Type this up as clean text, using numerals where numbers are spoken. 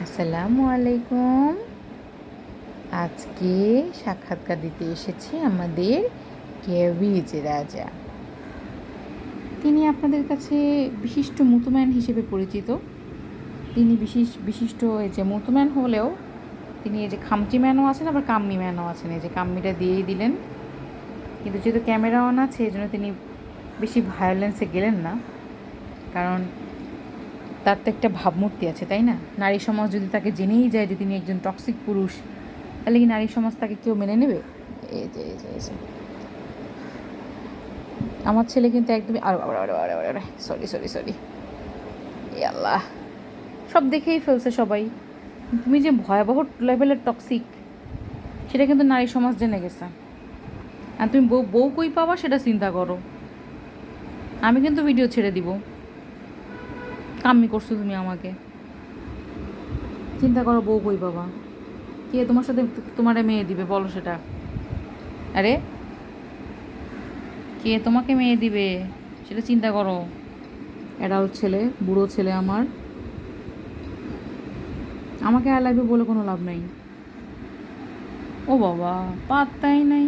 আসসালামু আলাইকুম। আজকে সাক্ষাৎকার দিতে এসেছি আমাদের কেভিজ রাজা। তিনি আপনাদের কাছে বিশিষ্ট মুতুম্যান হিসেবে পরিচিত। তিনি বিশিষ্ট এই যে মুতুম্যান হলেও তিনি এই যে খামচি ম্যানও আছেন, আবার কাম্মি ম্যানও আছেন। এই যে কাম্মিটা দিয়েই দিলেন, কিন্তু যেহেতু ক্যামেরা অন আছে এই জন্য তিনি বেশি ভায়োলেন্সে গেলেন না, কারণ তার তো একটা ভাবমূর্তি আছে, তাই না? নারী সমাজ যদি তাকে জেনেই যায় যে তিনি একজন টক্সিক পুরুষ, তাহলে কি নারী সমাজ তাকে কেউ মেনে নেবে? এই যে আমার ছেলে কিন্তু একদমই সরি সরি সরি, এ আল্লাহ, সব দেখেই ফেলছে সবাই। তুমি যে ভয়াবহ লেভেলের টক্সিক সেটা কিন্তু নারী সমাজ জেনে গেছে। আর তুমি বউ বউ কই পাবা সেটা চিন্তা করো। আমি কিন্তু ভিডিও ছেড়ে দিব। কাম্মি করছো তুমি আমাকে, চিন্তা করো বউ কই পাবা। কে তোমার সাথে তোমারে মেয়ে দিবে বলো সেটা? আরে কে তোমাকে মেয়ে দিবে সেটা চিন্তা করো। অ্যাডাল্ট ছেলে, বুড়ো ছেলে আমার, আমাকে আই লাভ ইউ বলে কোনো লাভ নাই। ও বাবা, পাত্তাই নাই।